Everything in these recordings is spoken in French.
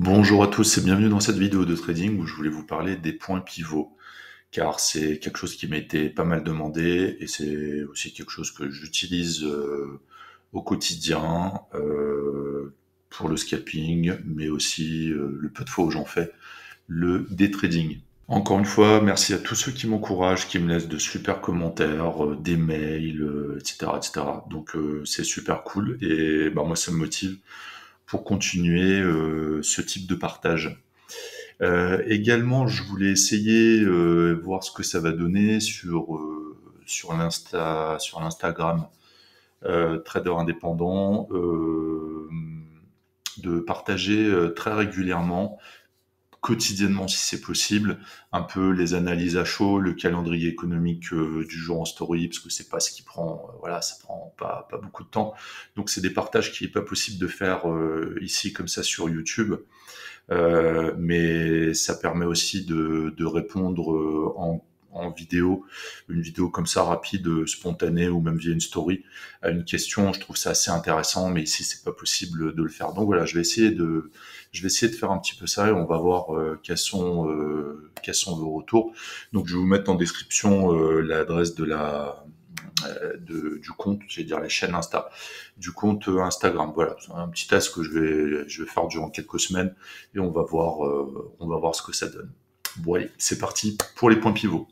Bonjour à tous et bienvenue dans cette vidéo de trading où je voulais vous parler des points pivots, car c'est quelque chose qui m'a été pas mal demandé et c'est aussi quelque chose que j'utilise au quotidien pour le scalping, mais aussi le peu de fois où j'en fais, le day trading. Encore une fois, merci à tous ceux qui m'encouragent, qui me laissent de super commentaires, des mails, etc., etc. Donc c'est super cool et moi ça me motive pour continuer ce type de partage. Également, je voulais essayer voir ce que ça va donner sur l'Instagram trader indépendant, de partager très régulièrement, quotidiennement si c'est possible, un peu les analyses à chaud, le calendrier économique du jour en story, parce que c'est pas ce qui prend, voilà, ça prend pas beaucoup de temps. Donc c'est des partages qui est pas possible de faire ici comme ça sur YouTube. Mais ça permet aussi de répondre en vidéo, une vidéo comme ça rapide, spontanée ou même via une story à une question. Je trouve ça assez intéressant, mais ici c'est pas possible de le faire. Donc voilà, je vais essayer de faire un petit peu ça et on va voir quels sont vos retours. Donc je vais vous mettre en description l'adresse du compte, j'allais dire la chaîne Insta, du compte Instagram. Voilà, c'est un petit test que je vais faire durant quelques semaines et on va voir ce que ça donne. Bon allez, c'est parti pour les points pivots.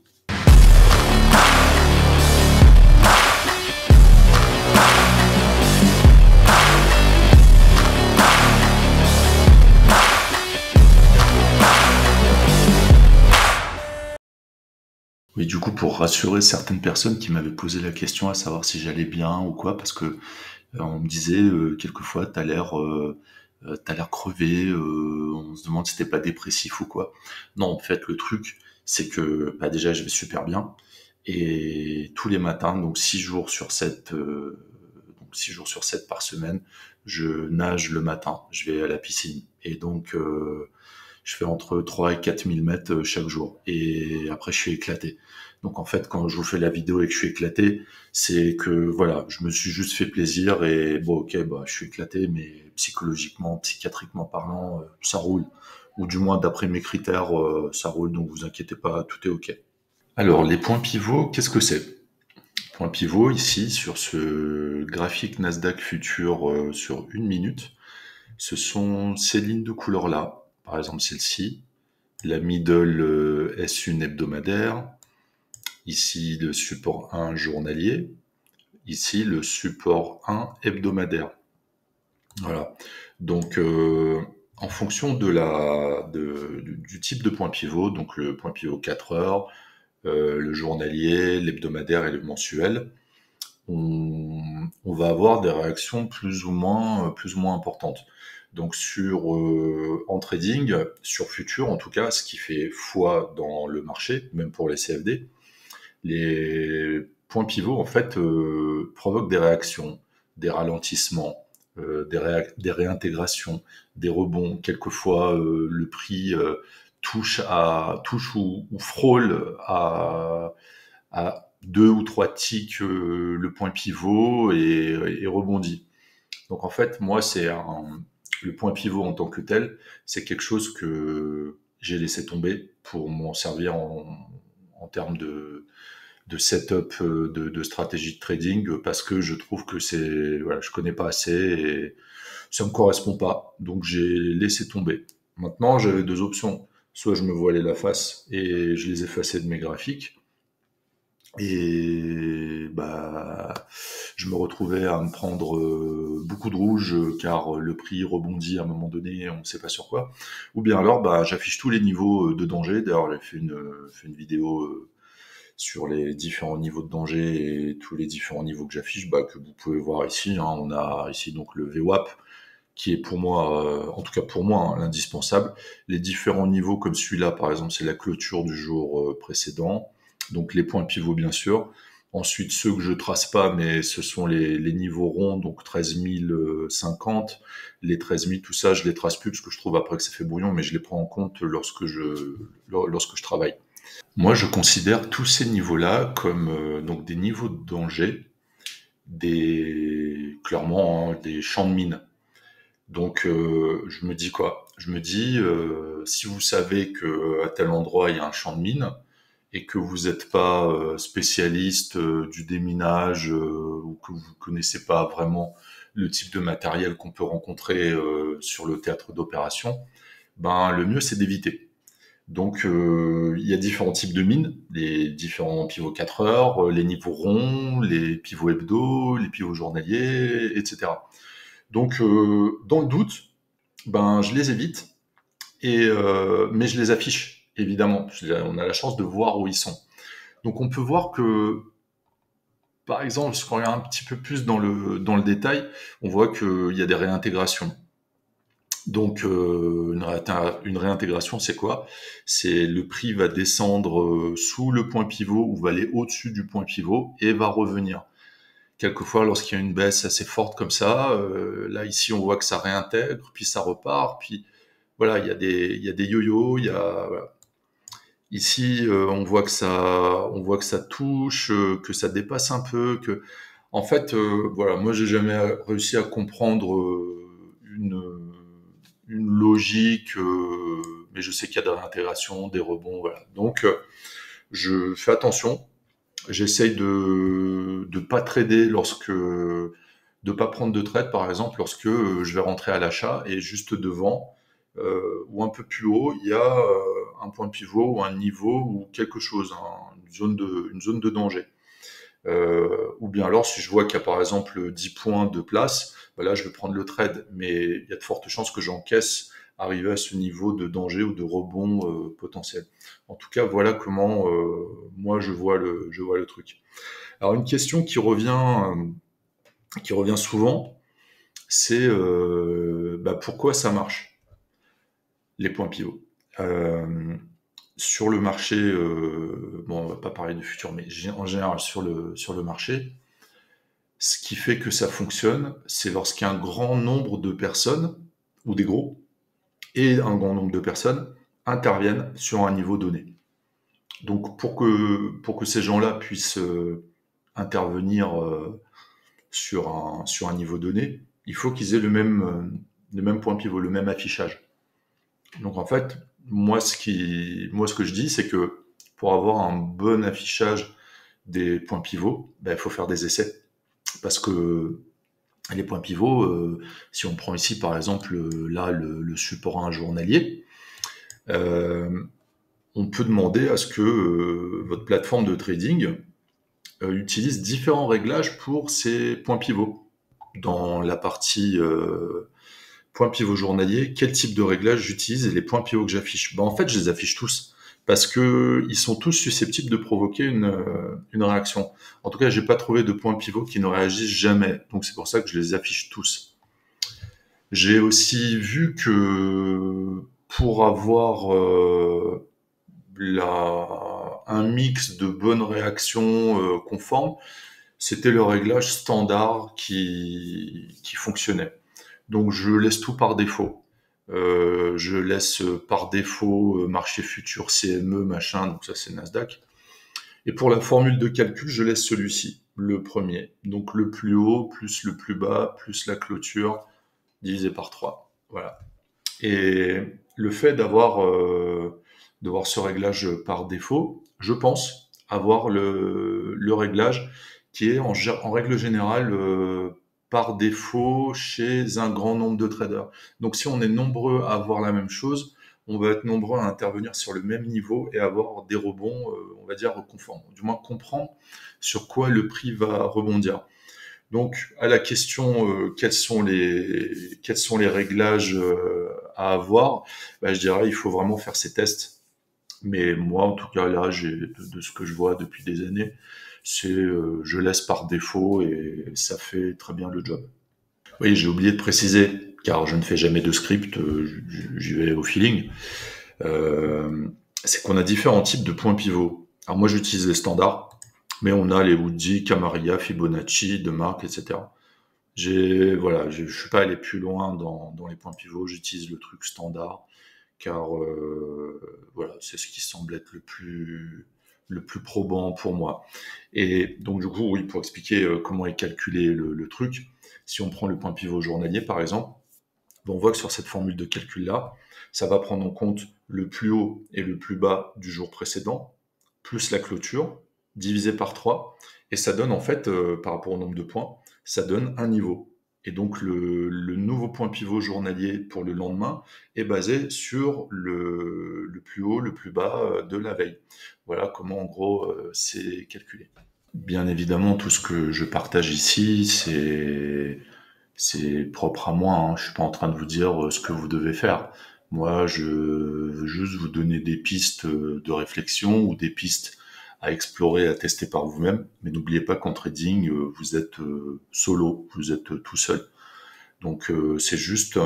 Oui, du coup, pour rassurer certaines personnes qui m'avaient posé la question à savoir si j'allais bien ou quoi, parce que on me disait quelquefois t'as l'air crevé, on se demande si t'es pas dépressif ou quoi. Non, en fait, le truc, c'est que déjà je vais super bien et tous les matins, donc 6 jours sur 7, donc 6 jours sur 7 par semaine, je nage le matin, je vais à la piscine et donc je fais entre 3 et 4 000 mètres chaque jour. Et après, je suis éclaté. Donc en fait, quand je vous fais la vidéo et que je suis éclaté, c'est que voilà, je me suis juste fait plaisir et bon, ok, je suis éclaté, mais psychologiquement, psychiatriquement parlant, ça roule. Ou du moins, d'après mes critères, ça roule, donc vous inquiétez pas, tout est ok. Alors, les points pivots, qu'est-ce que c'est? Point pivot, ici, sur ce graphique Nasdaq futur sur 1 minute, ce sont ces lignes de couleur-là. Par exemple, celle-ci, la middle S1 hebdomadaire, ici le support 1 journalier, ici le support 1 hebdomadaire. Voilà. Donc, en fonction du type de point pivot, donc le point pivot 4 heures, le journalier, l'hebdomadaire et le mensuel, on va avoir des réactions plus ou moins importantes. Donc en trading, sur futur en tout cas, ce qui fait foi dans le marché, même pour les CFD, les points pivots en fait provoquent des réactions, des ralentissements, des réintégrations, des rebonds. Quelquefois, le prix touche ou frôle à 2 ou 3 ticks le point pivot et rebondit. Donc en fait, moi, le point pivot en tant que tel, c'est quelque chose que j'ai laissé tomber pour m'en servir en termes de setup, de stratégie de trading, parce que je trouve que voilà, je connais pas assez et ça me correspond pas. Donc j'ai laissé tomber. Maintenant, j'avais deux options. Soit je me voilais la face et je les effaçais de mes graphiques, et je me retrouvais à me prendre beaucoup de rouge car le prix rebondit à un moment donné, on ne sait pas sur quoi. Ou bien alors, j'affiche tous les niveaux de danger. D'ailleurs, j'ai fait une vidéo sur les différents niveaux de danger et tous les différents niveaux que j'affiche, que vous pouvez voir ici. Hein. On a ici donc le VWAP qui est pour moi, en tout cas pour moi, hein, l'indispensable. Les différents niveaux comme celui-là, par exemple, c'est la clôture du jour précédent. Donc les points pivots, bien sûr. Ensuite, ceux que je trace pas, mais ce sont les niveaux ronds, donc 13 050, les 13 000, tout ça, je les trace plus parce que je trouve après que ça fait brouillon, mais je les prends en compte lorsque je travaille. Moi, je considère tous ces niveaux-là comme donc des niveaux de danger, clairement, hein, des champs de mine. Donc, je me dis quoi? je me dis, si vous savez que à tel endroit il y a un champ de mine et que vous n'êtes pas spécialiste du déminage ou que vous connaissez pas vraiment le type de matériel qu'on peut rencontrer sur le théâtre d'opération, ben le mieux c'est d'éviter. Donc il y a différents types de mines, les différents pivots 4 heures, les niveaux ronds, les pivots hebdo, les pivots journaliers, etc. Donc dans le doute, ben je les évite mais je les affiche évidemment. On a la chance de voir où ils sont. Donc on peut voir que, par exemple, si on regarde un petit peu plus dans le détail, on voit qu'il y a des réintégrations. Donc une réintégration, c'est quoi? C'est le prix va descendre sous le point pivot ou va aller au-dessus du point pivot et va revenir. Quelquefois, lorsqu'il y a une baisse assez forte comme ça, là ici on voit que ça réintègre, puis ça repart, puis voilà, il y a des yo-yo, voilà. Ici, on voit que ça touche, que ça dépasse un peu, que, en fait, voilà, moi j'ai jamais réussi à comprendre une logique, mais je sais qu'il y a de l'intégration, des rebonds, voilà. Donc, je fais attention. J'essaye de pas trader de pas prendre de trade par exemple lorsque je vais rentrer à l'achat et juste devant ou un peu plus haut il y a un point pivot ou un niveau ou quelque chose, hein, une zone de danger. Ou bien alors si je vois qu'il y a par exemple 10 points de place, ben là je vais prendre le trade, mais il y a de fortes chances que j'encaisse arriver à ce niveau de danger ou de rebond potentiel. En tout cas, voilà comment moi je vois le truc. Alors une question qui revient souvent, c'est bah, pourquoi ça marche, les points pivots. Euh, sur le marché, bon, on va pas parler du futur, mais en général sur le marché, ce qui fait que ça fonctionne, c'est lorsqu'un grand nombre de personnes, ou des gros, et un grand nombre de personnes interviennent sur un niveau donné. Donc pour que ces gens-là puissent intervenir sur un niveau donné, il faut qu'ils aient le même point pivot, le même affichage. Donc en fait, moi ce que je dis, c'est que pour avoir un bon affichage des points pivots, ben, il faut faire des essais. Parce que les points pivots, si on prend ici par exemple là le support à un journalier, euh, on peut demander à ce que votre plateforme de trading utilise différents réglages pour ces points pivots. Dans la partie point pivot journalier, quel type de réglage j'utilise et les points pivots que j'affiche. Ben, en fait, je les affiche tous parce que ils sont tous susceptibles de provoquer une réaction. En tout cas, j'ai pas trouvé de points pivot qui ne réagissent jamais. Donc c'est pour ça que je les affiche tous. J'ai aussi vu que pour avoir un mix de bonnes réactions conformes, c'était le réglage standard qui fonctionnait. Donc je laisse tout par défaut. Je laisse par défaut marché futur, CME, machin, donc ça c'est Nasdaq. Et pour la formule de calcul, je laisse celui-ci, le premier. Donc le plus haut plus le plus bas plus la clôture divisé par 3. Voilà. Et le fait d'avoir ce réglage par défaut, je pense avoir le réglage qui est en règle générale par défaut chez un grand nombre de traders. Donc si on est nombreux à avoir la même chose, on va être nombreux à intervenir sur le même niveau et avoir des rebonds, on va dire, conformes. Du moins comprendre sur quoi le prix va rebondir. Donc, à la question quels sont les réglages à avoir, bah, je dirais il faut vraiment faire ces tests. Mais moi, en tout cas, là, de ce que je vois depuis des années, c'est je laisse par défaut et ça fait très bien le job. Oui, j'ai oublié de préciser, car je ne fais jamais de script, j'y vais au feeling. Euh, c'est qu'on a différents types de points pivots. Alors moi, j'utilise les standards, mais on a les Woody, Camarilla, Fibonacci, De Marque, etc. Voilà, je suis pas allé plus loin dans les points pivots. J'utilise le truc standard, car voilà, c'est ce qui semble être le plus probant pour moi. Et donc du coup, oui, pour expliquer comment est calculé le truc, si on prend le point pivot journalier par exemple, Ben, on voit que sur cette formule de calcul-là, ça va prendre en compte le plus haut et le plus bas du jour précédent, plus la clôture, divisé par 3, et ça donne en fait, par rapport au nombre de points, ça donne un niveau. Et donc le nouveau point pivot journalier pour le lendemain est basé sur le plus haut, le plus bas de la veille. Voilà comment en gros c'est calculé. Bien évidemment, tout ce que je partage ici, c'est propre à moi, hein. Je suis pas en train de vous dire ce que vous devez faire. Moi, je veux juste vous donner des pistes de réflexion ou des pistes à explorer, à tester par vous-même. Mais n'oubliez pas qu'en trading, vous êtes solo, vous êtes tout seul. Donc c'est juste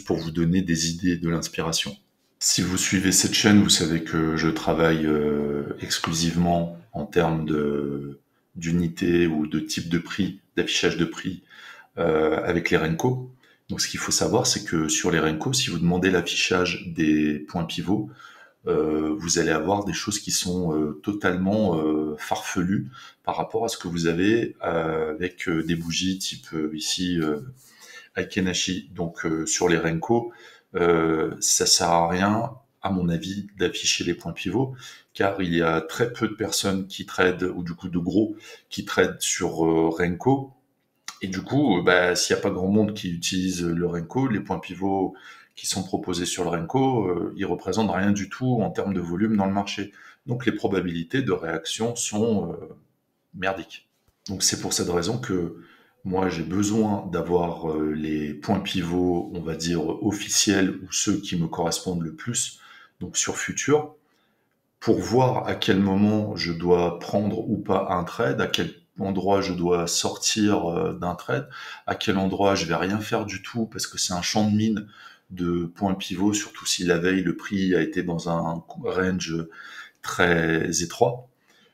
pour vous donner des idées, de l'inspiration. Si vous suivez cette chaîne, vous savez que je travaille exclusivement en termes d'unité ou de type de prix, d'affichage de prix avec les Renko. Donc ce qu'il faut savoir, c'est que sur les Renko, si vous demandez l'affichage des points pivots, vous allez avoir des choses qui sont totalement farfelues par rapport à ce que vous avez avec des bougies type ici Aikenashi. Donc sur les Renko, ça sert à rien, à mon avis, d'afficher les points pivots, car il y a très peu de personnes qui tradent, ou du coup de gros, qui tradent sur Renko. Et du coup, bah, s'il n'y a pas grand monde qui utilise le Renko, les points pivots qui sont proposés sur le Renko, ils représentent rien du tout en termes de volume dans le marché. Donc les probabilités de réaction sont merdiques. Donc c'est pour cette raison que moi j'ai besoin d'avoir les points pivots, on va dire officiels, ou ceux qui me correspondent le plus, donc sur futur, pour voir à quel moment je dois prendre ou pas un trade, à quel endroit je dois sortir d'un trade, à quel endroit je vais rien faire du tout parce que c'est un champ de mine de points pivots, surtout si la veille le prix a été dans un range très étroit.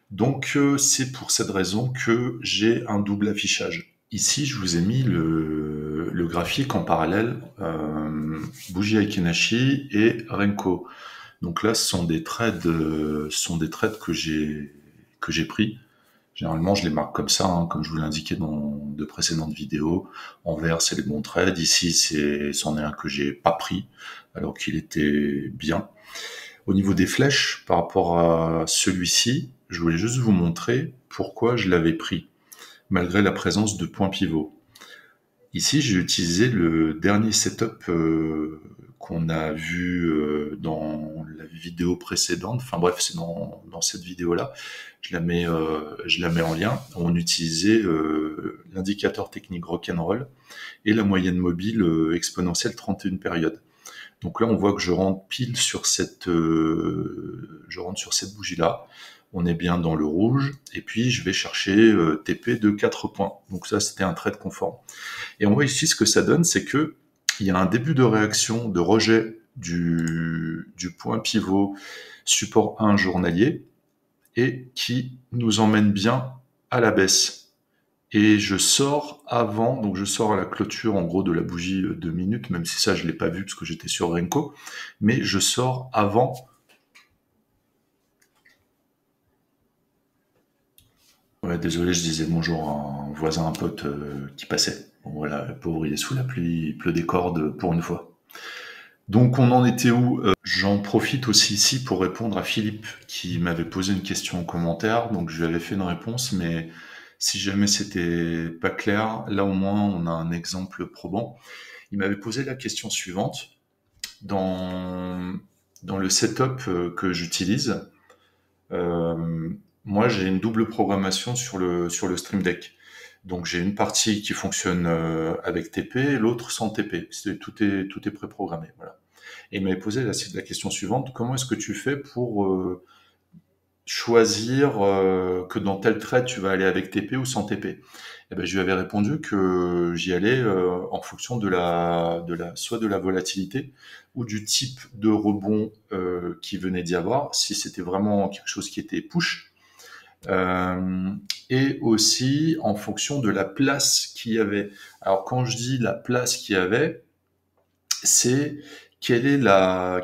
Donc c'est pour cette raison que j'ai un double affichage. Ici, je vous ai mis le graphique en parallèle, bougie Aikenashi et Renko. Donc là, ce sont des trades, que j'ai pris. Généralement, je les marque comme ça, hein, comme je vous l'indiquais dans de précédentes vidéos. En vert, c'est les bons trades. Ici, c'en est un que j'ai pas pris, alors qu'il était bien. Au niveau des flèches, par rapport à celui-ci, je voulais juste vous montrer pourquoi je l'avais pris, malgré la présence de points pivots. Ici, j'ai utilisé le dernier setup qu'on a vu dans la vidéo précédente. Enfin bref, c'est dans cette vidéo-là. Je la mets en lien. On utilisait l'indicateur technique rock'n'roll et la moyenne mobile exponentielle 31 périodes. Donc là, on voit que je rentre pile sur cette bougie-là. On est bien dans le rouge. Et puis, je vais chercher TP de 4 points. Donc ça, c'était un trade conforme. Et on voit ici ce que ça donne, c'est que il y a un début de réaction, de rejet du point pivot support 1 journalier et qui nous emmène bien à la baisse. Et je sors avant, donc je sors à la clôture en gros de la bougie 2 minutes, même si ça je l'ai pas vu parce que j'étais sur Renko, mais je sors avant. Ouais, désolé, je disais bonjour à un voisin, un pote qui passait. Bon, voilà, le pauvre, il est sous la pluie, il pleut des cordes pour une fois. Donc on en était où? J'en profite aussi ici pour répondre à Philippe qui m'avait posé une question en commentaire, donc je lui avais fait une réponse, mais si jamais c'était pas clair, là au moins on a un exemple probant. Il m'avait posé la question suivante. Dans, dans le setup que j'utilise, euh, moi j'ai une double programmation sur le Stream Deck. Donc j'ai une partie qui fonctionne avec TP et l'autre sans TP. Tout est préprogrammé. Voilà. Et il m'avait posé la question suivante, comment est-ce que tu fais pour choisir que dans tel trade tu vas aller avec TP ou sans TP? Eh ben, je lui avais répondu que j'y allais en fonction soit de la volatilité ou du type de rebond qui venait d'y avoir, si c'était vraiment quelque chose qui était push, euh, et aussi en fonction de la place qu'il y avait. Alors quand je dis la place qu'il y avait, c'est quelle est la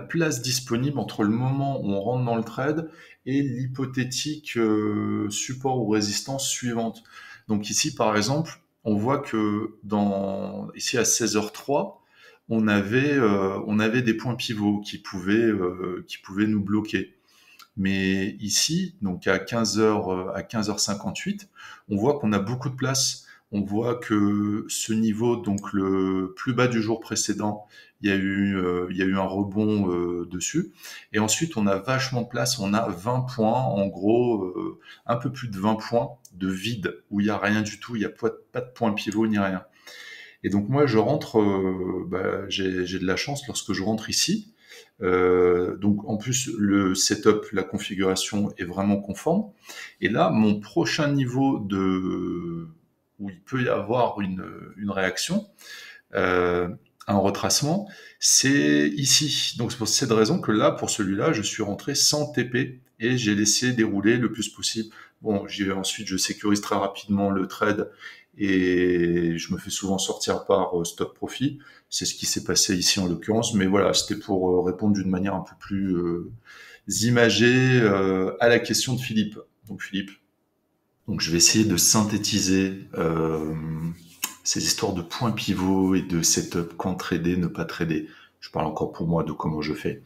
place disponible entre le moment où on rentre dans le trade et l'hypothétique support ou résistance suivante. Donc ici, par exemple, on voit que ici à 16h03, on avait des points pivots qui pouvaient nous bloquer. Mais ici, donc à 15h, à 15h58, on voit qu'on a beaucoup de place. On voit que ce niveau, donc le plus bas du jour précédent, il y a eu un rebond dessus. Et ensuite, on a vachement de place. On a 20 points, en gros, un peu plus de 20 points de vide, où il n'y a rien du tout. Il n'y a pas de point pivot ni rien. Et donc moi, je rentre, j'ai de la chance lorsque je rentre ici. Donc en plus, le setup, la configuration est vraiment conforme. Et là, mon prochain niveau où il peut y avoir une réaction, euh, un retracement, c'est ici. Donc c'est pour cette raison que là, pour celui-là, je suis rentré sans TP et j'ai laissé dérouler le plus possible. Bon, ensuite, je sécurise très rapidement le trade et je me fais souvent sortir par stop profit. C'est ce qui s'est passé ici en l'occurrence, mais voilà, c'était pour répondre d'une manière un peu plus imagée à la question de Philippe. Donc Philippe, donc je vais essayer de synthétiser ces histoires de points pivots et de setup, quand trader, ne pas trader. Je parle encore pour moi de comment je fais.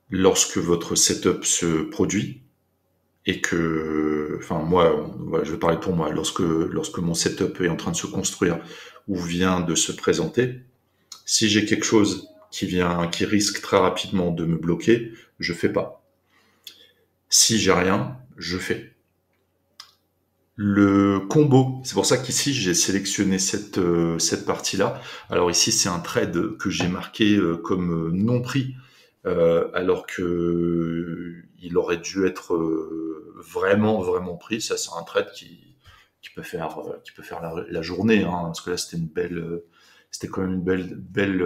Lorsque votre setup se produit et que, enfin moi, voilà, je vais parler pour moi, lorsque mon setup est en train de se construire ou vient de se présenter, si j'ai quelque chose qui risque très rapidement de me bloquer, je fais pas. Si j'ai rien, je fais. Le combo, c'est pour ça qu'ici j'ai sélectionné cette partie-là. Alors ici c'est un trade que j'ai marqué comme non pris, alors que il aurait dû être vraiment pris. Ça c'est un trade qui peut faire la journée, hein, parce que là c'était quand même une belle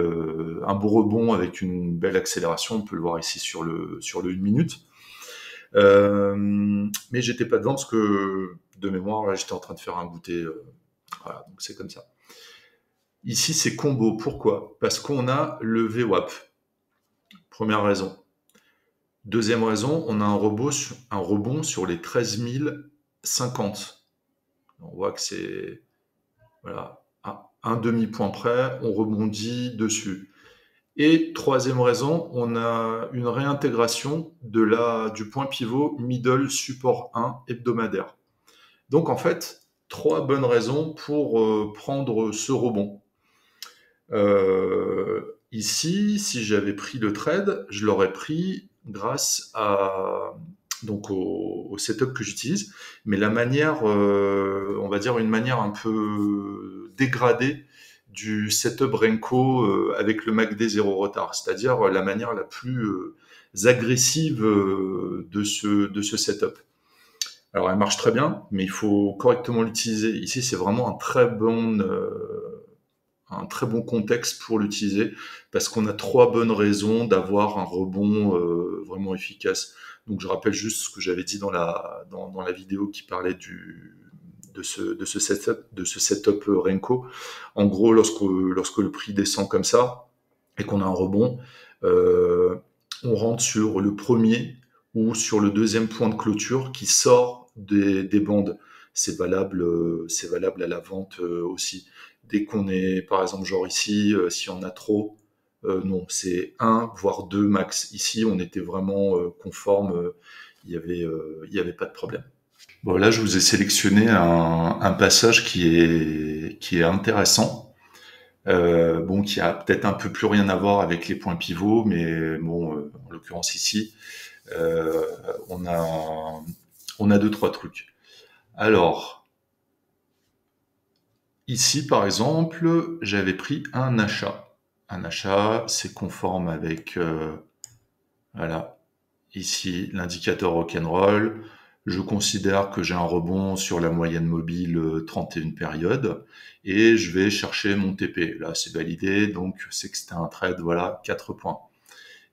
un beau rebond avec une belle accélération. On peut le voir ici sur le 1 minute. Mais j'étais pas devant parce que de mémoire, là, j'étais en train de faire un goûter. Voilà, donc c'est comme ça. Ici, c'est combo. Pourquoi? Parce qu'on a le VWAP. Première raison. Deuxième raison, on a un rebond sur les 13 050. On voit que c'est voilà, un demi-point près, on rebondit dessus. Et troisième raison, on a une réintégration du point pivot middle support 1 hebdomadaire. Donc en fait, trois bonnes raisons pour prendre ce rebond. Ici, si j'avais pris le trade, je l'aurais pris grâce au setup que j'utilise, mais la manière, on va dire une manière un peu dégradée du setup Renko avec le MACD 0 retard, c'est-à-dire la manière la plus agressive de ce setup. Alors elle marche très bien, mais il faut correctement l'utiliser. Ici, c'est vraiment un très bon contexte pour l'utiliser parce qu'on a trois bonnes raisons d'avoir un rebond vraiment efficace. Donc je rappelle juste ce que j'avais dit dans la vidéo qui parlait de ce setup Renko. En gros, lorsque le prix descend comme ça et qu'on a un rebond, on rentre sur le premier ou sur le deuxième point de clôture qui sort des bandes. C'est valable à la vente aussi. Dès qu'on est, par exemple, genre ici, si on a trop, non, c'est un voire deux max. Ici, on était vraiment conforme, il y avait pas de problème. Bon, là, je vous ai sélectionné un passage qui est intéressant. Bon, qui a peut-être un peu plus rien à voir avec les points pivots, mais bon, en l'occurrence ici, euh, on a deux, trois trucs. Alors, ici, par exemple, j'avais pris un achat. Un achat, c'est conforme avec, voilà, ici, l'indicateur rock'n'roll. Je considère que j'ai un rebond sur la moyenne mobile 31 périodes et je vais chercher mon TP. Là, c'est validé, donc c'est que c'était un trade, voilà, 4 points.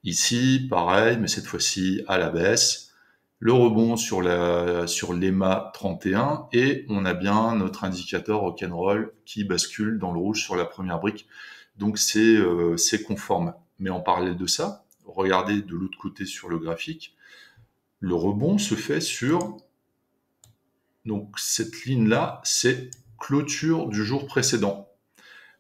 Ici, pareil, mais cette fois-ci à la baisse. Le rebond sur l'EMA 31 et on a bien notre indicateur rock'n'roll qui bascule dans le rouge sur la première brique. Donc c'est conforme. Mais en parallèle de ça, regardez de l'autre côté sur le graphique, le rebond se fait sur donc cette ligne-là, c'est clôture du jour précédent.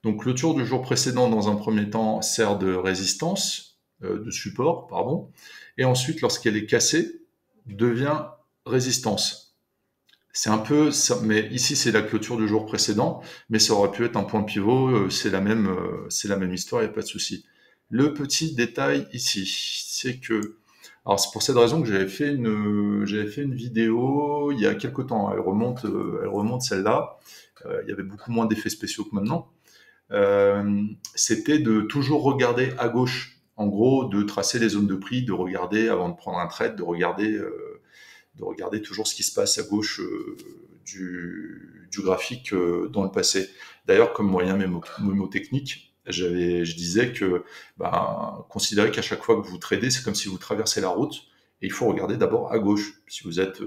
Donc clôture du jour précédent, dans un premier temps, sert de résistance, de support, pardon, et ensuite, lorsqu'elle est cassée, devient résistance. C'est un peu ça, mais ici c'est la clôture du jour précédent, mais ça aurait pu être un point pivot, c'est la même histoire, il n'y a pas de souci. Le petit détail ici, c'est que, alors c'est pour cette raison que j'avais fait une vidéo il y a quelque temps, elle remonte celle-là, il y avait beaucoup moins d'effets spéciaux que maintenant. C'était de toujours regarder à gauche, en gros, de tracer les zones de prix, de regarder avant de prendre un trade, de regarder toujours ce qui se passe à gauche du graphique dans le passé. D'ailleurs, comme moyen mémotechnique, je disais que considérez qu'à chaque fois que vous tradez, c'est comme si vous traversez la route et il faut regarder d'abord à gauche. Si vous êtes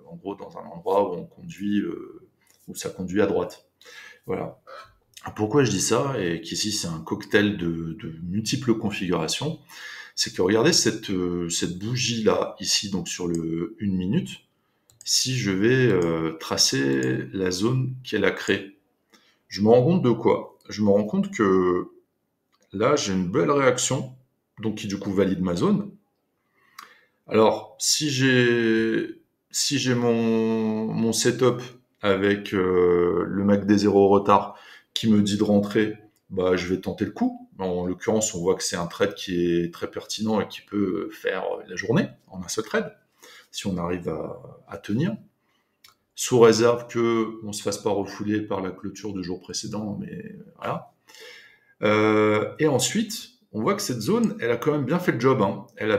en gros dans un endroit où on conduit, où ça conduit à droite. Voilà. Pourquoi je dis ça et qu'ici c'est un cocktail de multiples configurations, c'est que regardez cette bougie là ici donc sur le 1 minute, si je vais tracer la zone qu'elle a créée, je me rends compte de quoi? Je me rends compte que là j'ai une belle réaction, donc qui du coup valide ma zone. Alors si j'ai mon setup avec le MACD 0 retard qui me dit de rentrer, bah je vais tenter le coup. En l'occurrence, on voit que c'est un trade qui est très pertinent et qui peut faire la journée en un seul trade, si on arrive à tenir. Sous réserve que on se fasse pas refouler par la clôture du jour précédent, mais voilà. Et ensuite, on voit que cette zone, elle a quand même bien fait le job, hein. Elle a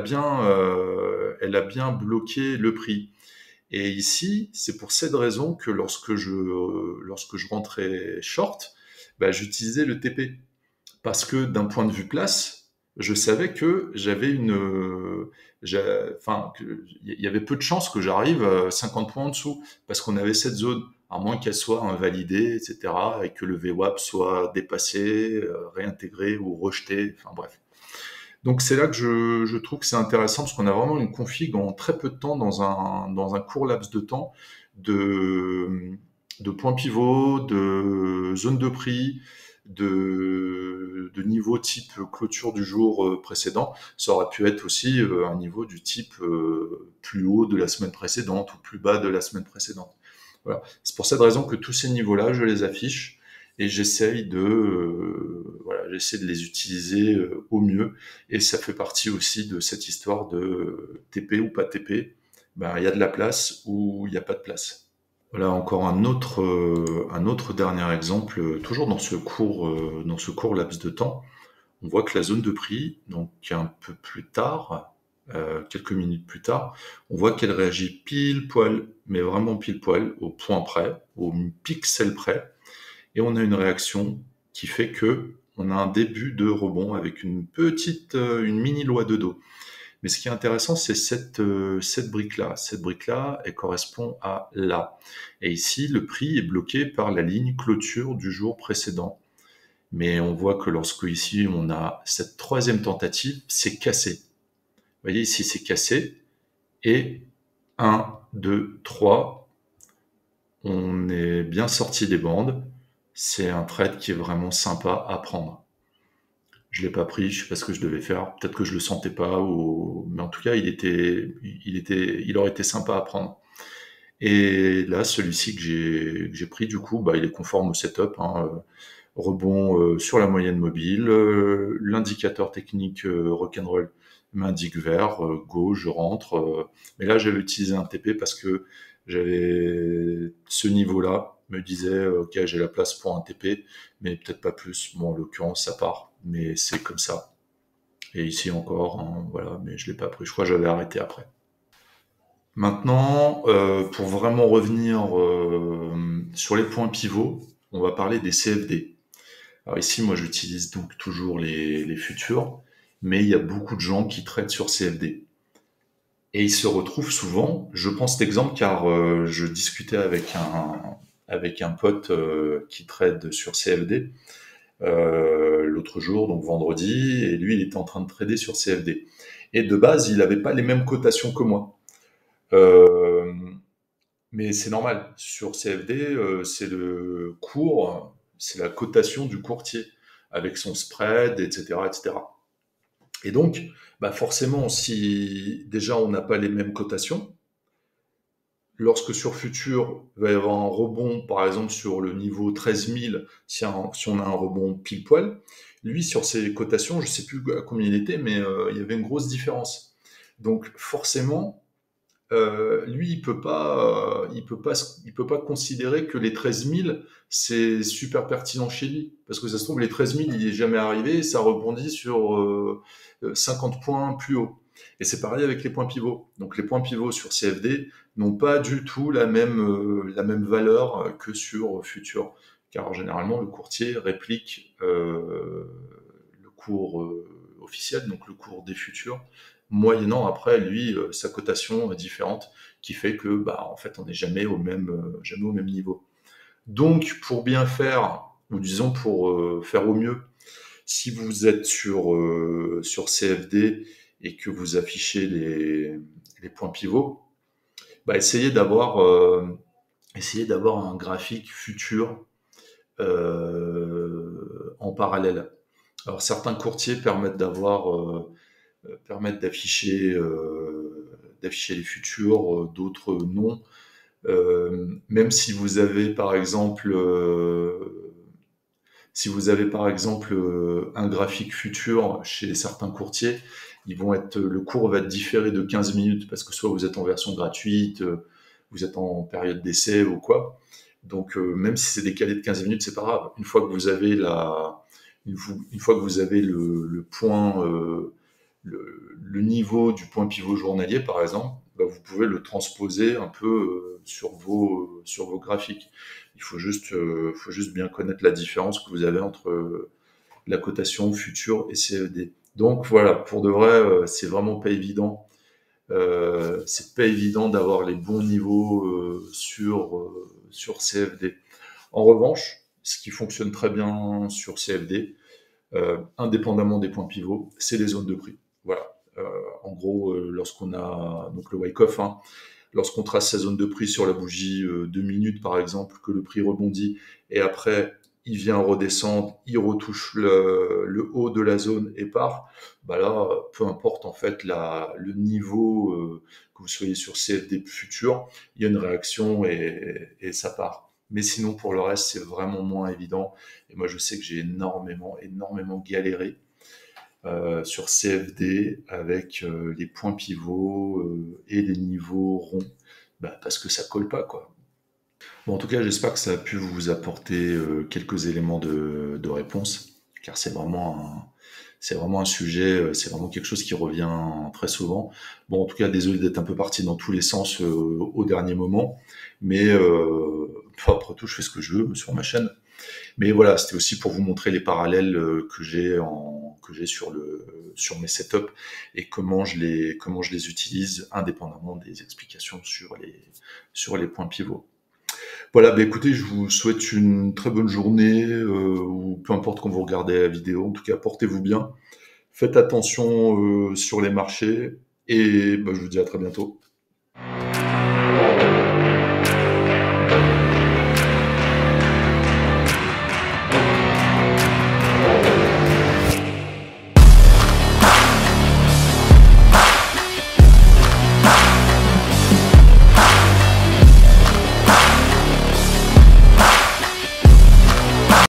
bien bloqué le prix. Et ici, c'est pour cette raison que lorsque je rentrais short, bah, j'utilisais le TP. Parce que d'un point de vue place, je savais que il y avait peu de chances que j'arrive à 50 points en dessous, parce qu'on avait cette zone, à moins qu'elle soit invalidée, etc., et que le VWAP soit dépassé, réintégré ou rejeté, enfin bref. Donc c'est là que je trouve que c'est intéressant, parce qu'on a vraiment une config en très peu de temps, dans un court laps de temps, de, de points pivots, de zones de prix, de niveau type clôture du jour précédent. Ça aurait pu être aussi un niveau du type plus haut de la semaine précédente ou plus bas de la semaine précédente. Voilà. C'est pour cette raison que tous ces niveaux-là, je les affiche et j'essaie de les utiliser au mieux. Et ça fait partie aussi de cette histoire de TP ou pas TP. Ben, il y a de la place ou il n'y a pas de place. Voilà encore un autre dernier exemple, toujours dans ce court laps de temps. On voit que la zone de prix, donc un peu plus tard, quelques minutes plus tard, on voit qu'elle réagit pile poil, mais vraiment pile poil, au point près, au pixel près, et on a une réaction qui fait que on a un début de rebond avec une mini loi de dos. Mais ce qui est intéressant, c'est cette brique-là. Cette brique-là, elle correspond à là. Et ici, le prix est bloqué par la ligne clôture du jour précédent. Mais on voit que lorsque ici, on a cette troisième tentative, c'est cassé. Vous voyez, ici, c'est cassé. Et 1, 2, 3, on est bien sorti des bandes. C'est un trade qui est vraiment sympa à prendre. Je l'ai pas pris, je sais pas ce que je devais faire. Peut-être que je le sentais pas, mais en tout cas, il aurait été sympa à prendre. Et là, celui-ci que j'ai pris, du coup, bah, il est conforme au setup, hein, rebond sur la moyenne mobile, l'indicateur technique rock'n'roll m'indique vert, go, je rentre. Mais là, j'avais utilisé un TP parce que j'avais ce niveau-là, me disait, ok, j'ai la place pour un TP, mais peut-être pas plus. Bon, en l'occurrence, ça part, mais c'est comme ça. Et ici encore, hein, voilà, mais je l'ai pas pris. Je crois que j'avais arrêté après. Maintenant, pour vraiment revenir sur les points pivots, on va parler des CFD. Alors ici, moi, j'utilise donc toujours les futurs, mais il y a beaucoup de gens qui traitent sur CFD. Et ils se retrouvent souvent, je prends cet exemple car je discutais avec un pote qui trade sur CFD l'autre jour, donc vendredi, et lui, il était en train de trader sur CFD. Et de base, il n'avait pas les mêmes cotations que moi. Euh, Mais c'est normal. Sur CFD, c'est le cours, c'est la cotation du courtier avec son spread, etc., etc. Et donc, bah forcément, si déjà on n'a pas les mêmes cotations, lorsque sur futur, il va y avoir un rebond, par exemple sur le niveau 13 000, si on a un rebond pile poil, lui sur ses cotations, je ne sais plus à combien il était, mais il y avait une grosse différence. Donc forcément, lui, il peut pas considérer que les 13 000, c'est super pertinent chez lui. Parce que ça se trouve, les 13 000, il est jamais arrivé et ça rebondit sur 50 points plus haut. Et c'est pareil avec les points pivots. Donc les points pivots sur CFD n'ont pas du tout la même valeur que sur Futur. Car généralement, le courtier réplique le cours officiel, donc le cours des futurs, moyennant après lui sa cotation différente qui fait que bah en fait on n'est jamais au même niveau. Donc pour bien faire ou disons pour faire au mieux, si vous êtes sur CFD et que vous affichez les points pivots, bah essayez d'avoir un graphique futur en parallèle. Alors certains courtiers permettent d'afficher les futurs, d'autres non. Même si vous avez par exemple un graphique futur chez certains courtiers, le cours va être différé de 15 minutes parce que soit vous êtes en version gratuite, vous êtes en période d'essai ou quoi. Donc même si c'est décalé de 15 minutes, c'est pas grave. Une fois que vous avez le point, le niveau du point pivot journalier, par exemple, bah, vous pouvez le transposer un peu sur vos graphiques. Faut juste bien connaître la différence que vous avez entre la cotation future et CFD. Donc voilà, pour de vrai, c'est vraiment pas évident. C'est pas évident d'avoir les bons niveaux sur CFD. En revanche, ce qui fonctionne très bien sur CFD, indépendamment des points pivots, c'est les zones de prix. Voilà. En gros, lorsqu'on a donc le Wyckoff, hein, lorsqu'on trace sa zone de prix sur la bougie 2 minutes par exemple, que le prix rebondit et après il vient redescendre, il retouche le haut de la zone et part, bah là, peu importe en fait le niveau que vous soyez sur CFD futur, il y a une réaction et ça part. Mais sinon, pour le reste, c'est vraiment moins évident. Et moi, je sais que j'ai énormément galéré sur CFD avec les points pivots et les niveaux ronds, bah, parce que ça colle pas, quoi. Bon, en tout cas, j'espère que ça a pu vous apporter quelques éléments de réponse, car c'est vraiment un sujet, c'est vraiment quelque chose qui revient très souvent. Bon, en tout cas, désolé d'être un peu parti dans tous les sens au dernier moment, mais après tout, je fais ce que je veux sur ma chaîne. Mais voilà, c'était aussi pour vous montrer les parallèles que j'ai sur mes setups et comment je les utilise indépendamment des explications sur les points pivots. Voilà, bah écoutez, je vous souhaite une très bonne journée, ou peu importe quand vous regardez la vidéo. En tout cas, portez-vous bien. Faites attention sur les marchés et bah, je vous dis à très bientôt.